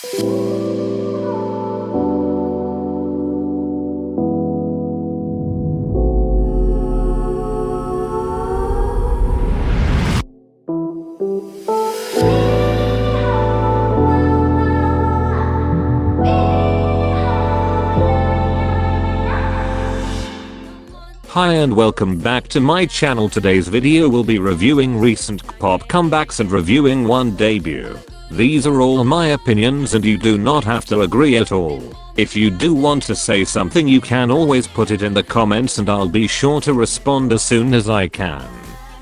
Hi and welcome back to my channel. Today's video will be reviewing recent kpop comebacks and reviewing one debut. These are all my opinions and you do not have to agree at all. If you do want to say something you can always put it in the comments and I'll be sure to respond as soon as I can.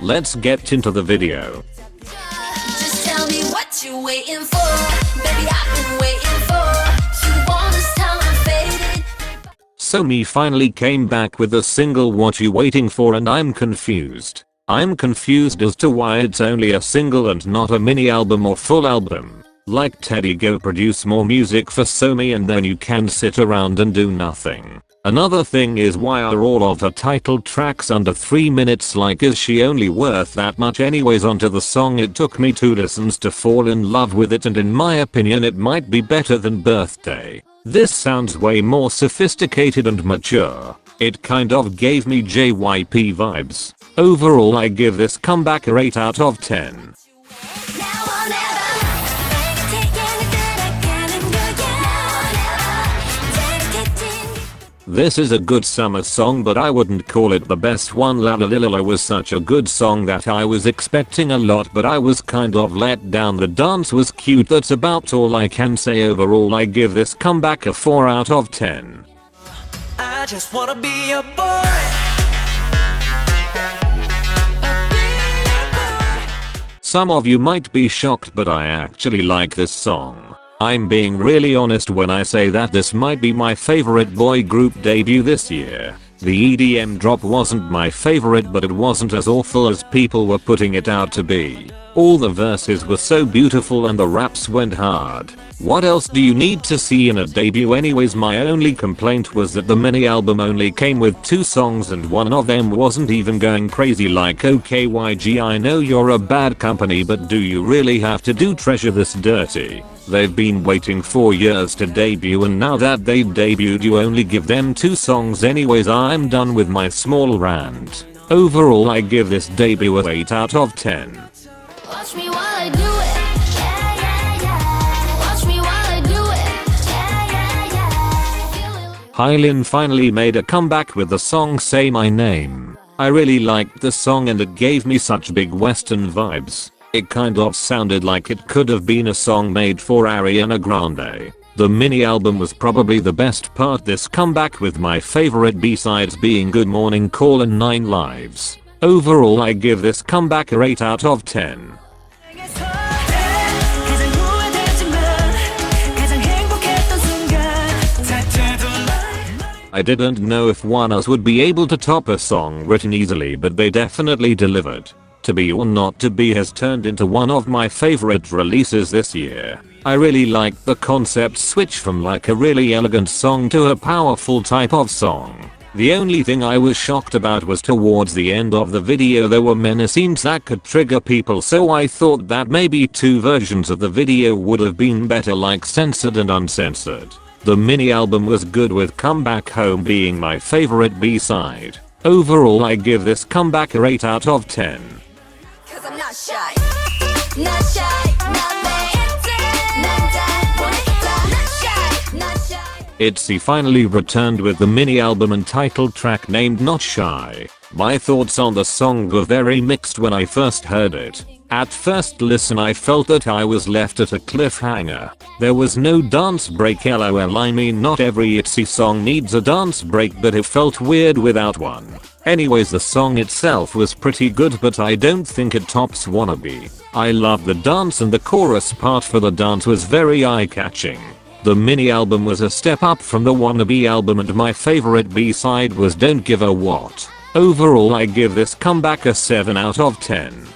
Let's get into the video. Just tell me what you're waiting for. Baby, I've been waiting for. You want this time I'm faded. Somi finally came back with the single What You Waiting For and I'm confused. I'm confused as to why it's only a single and not a mini album or full album. Like Teddy, go produce more music for Somi and then you can sit around and do nothing. Another thing is, why are all of her title tracks under 3 minutes? Like, is she only worth that much? Anyways, onto the song. It took me 2 listens to fall in love with it and in my opinion it might be better than Birthday. This sounds way more sophisticated and mature. It kind of gave me JYP vibes. Overall I give this comeback a 8 out of 10. This is a good summer song but I wouldn't call it the best one. La La La La was such a good song that I was expecting a lot but I was kind of let down. The dance was cute, that's about all I can say. Overall I give this comeback a 4 out of 10. I just wanna be a boy. Some of you might be shocked but I actually like this song. I'm being really honest when I say that this might be my favorite boy group debut this year. The EDM drop wasn't my favorite but it wasn't as awful as people were putting it out to be. All the verses were so beautiful and the raps went hard. What else do you need to see in a debut? Anyways, my only complaint was that the mini album only came with 2 songs and one of them wasn't even going crazy. Like, okay YG, I know you're a bad company but do you really have to do Treasure this dirty? They've been waiting 4 years to debut and now that they've debuted you only give them 2 songs. Anyways, I'm done with my small rant. Overall I give this debut a 8 out of 10. Watch me while I do it. Yeah, yeah, yeah. Watch me while I do it. Yeah, yeah, yeah. Hylian finally made a comeback with the song Say My Name. I really liked the song and it gave me such big Western vibes. It kind of sounded like it could have been a song made for Ariana Grande. The mini album was probably the best part. This comeback with my favorite B-sides being Good Morning Call and 9 Lives. Overall I give this comeback a 8 out of 10. I didn't know if ONEUS would be able to top a song written easily but they definitely delivered. To Be or Not to Be has turned into one of my favorite releases this year. I really liked the concept switch from like a really elegant song to a powerful type of song. The only thing I was shocked about was towards the end of the video there were many scenes that could trigger people, so I thought that maybe 2 versions of the video would have been better, like censored and uncensored. The mini album was good with Come Back Home being my favorite B-side. Overall I give this comeback a 8 out of 10. Cause I'm not shy. Not shy. Not ITZY finally returned with the mini album and title track named Not Shy. My thoughts on the song were very mixed when I first heard it. At first listen I felt that I was left at a cliffhanger. There was no dance break. LOL, I mean not every ITZY song needs a dance break but it felt weird without one. Anyways, the song itself was pretty good but I don't think it tops Wannabe. I loved the dance and the chorus part for the dance was very eye-catching. The mini album was a step up from the Wannabe album and my favorite B-side was Don't Give a What. Overall I give this comeback a 7 out of 10.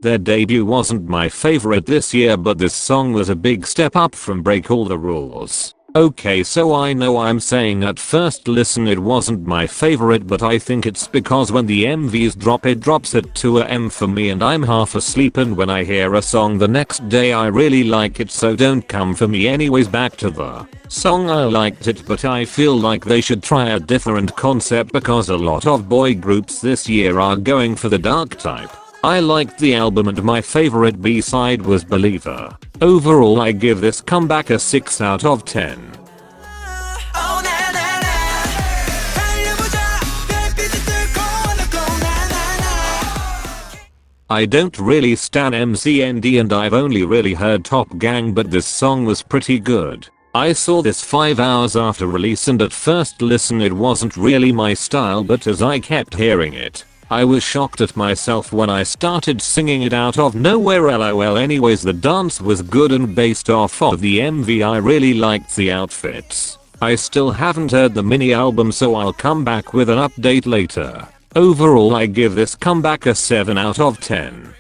Their debut wasn't my favorite this year but this song was a big step up from Break All the Rules. Okay, so I know I'm saying at first listen it wasn't my favorite, but I think it's because when the MVs drop it drops at 2 am for me and I'm half asleep, and when I hear a song the next day I really like it, so don't come for me. Anyways, back to the song. I liked it, but I feel like they should try a different concept because a lot of boy groups this year are going for the dark type. I liked the album and my favorite B-side was Believer. Overall I give this comeback a 6 out of 10. Oh, na, na, na. 달려보자. 별빛을 뚫고 올라고, na, na, na. I don't really stan MCND and I've only really heard Top Gang, but this song was pretty good. I saw this 5 hours after release and at first listen it wasn't really my style, but as I kept hearing it, I was shocked at myself when I started singing it out of nowhere. LOL. Anyways, the dance was good and based off of the MV I really liked the outfits. I still haven't heard the mini album, so I'll come back with an update later. Overall I give this comeback a 7 out of 10.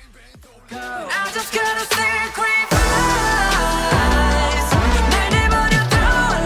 I just gotta sacrifice. 날 내버려둬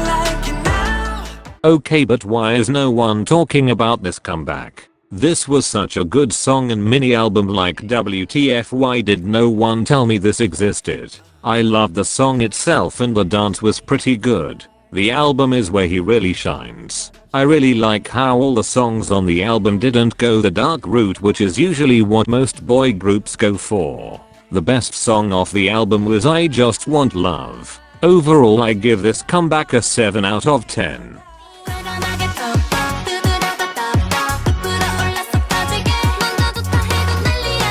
like it now. Okay, but why is no one talking about this comeback? This was such a good song and mini album, like WTF, why did no one tell me this existed? I loved the song itself and the dance was pretty good. The album is where he really shines. I really like how all the songs on the album didn't go the dark route, which is usually what most boy groups go for. The best song off the album was I Just Want Love. Overall I give this comeback a 7 out of 10. 빨간하게 덮어 두드려다 덮어 부풀어올랐어 터지게 먼저 좋다 해도 난리야.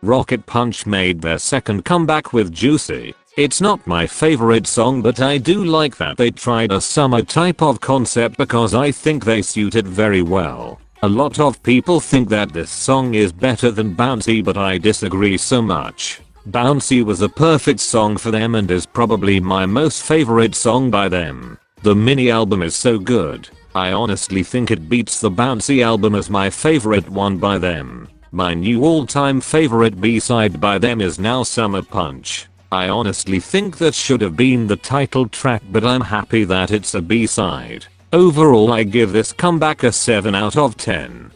Rocket Punch made their second comeback with Juicy. It's not my favorite song, but I do like that they tried a summer type of concept because I think they suit it very well. A lot of people think that this song is better than Bouncy, but I disagree so much. Bouncy was a perfect song for them and is probably my most favorite song by them. The mini album is so good. I honestly think it beats the Bouncy album as my favorite one by them. My new all-time favorite B-side by them is now Summer Punch. I honestly think that should have been the title track, but I'm happy that it's a B-side. Overall I give this comeback a 7 out of 10.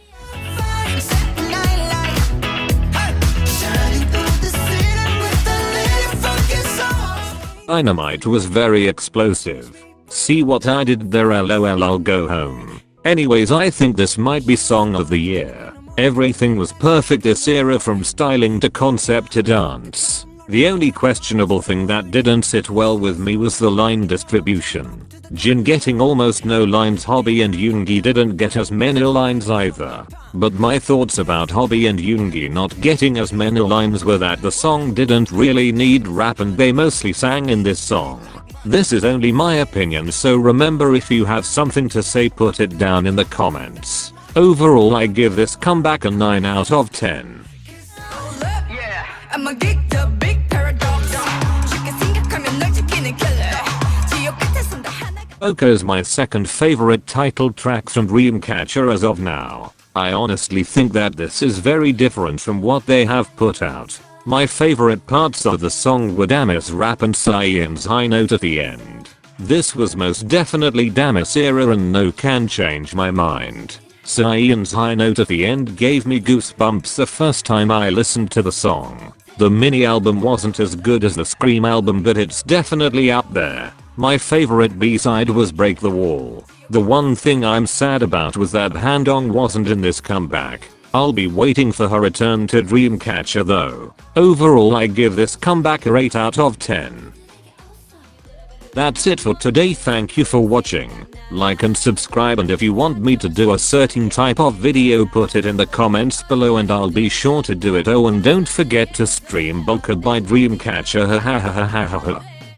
Dynamite was very explosive. See what I did there? LOL. I'll go home. Anyways, I think this might be song of the year. Everything was perfect this era, from styling to concept to dance. The only questionable thing that didn't sit well with me was the line distribution. Jin getting almost no lines, Hobby and Yoongi didn't get as many lines either. But my thoughts about Hobby and Yoongi not getting as many lines were that the song didn't really need rap and they mostly sang in this song. This is only my opinion, so remember, if you have something to say put it down in the comments. Overall I give this comeback a 9 out of 10. Yeah, I'm a geek, the big paradox. 쉽게 생각하면 널 지키는 killer. 지옥 끝에 손 다 하나가. Oka is my second favorite title track from Dreamcatcher as of now. I honestly think that this is very different from what they have put out. My favorite parts of the song were Damis' rap and Cyan's high note at the end. This was most definitely Damis' era and no can change my mind. Cyan's high note at the end gave me goosebumps the first time I listened to the song. The mini album wasn't as good as the Scream album, but it's definitely up there. My favorite B-side was Break the Wall. The one thing I'm sad about was that Handong wasn't in this comeback. I'll be waiting for her return to Dreamcatcher though. Overall I give this comeback a 8 out of 10. That's it for today. Thank you for watching. Like and subscribe, and if you want me to do a certain type of video put it in the comments below and I'll be sure to do it. Oh, and don't forget to stream Boca by Dreamcatcher. Ha ha ha ha ha ha.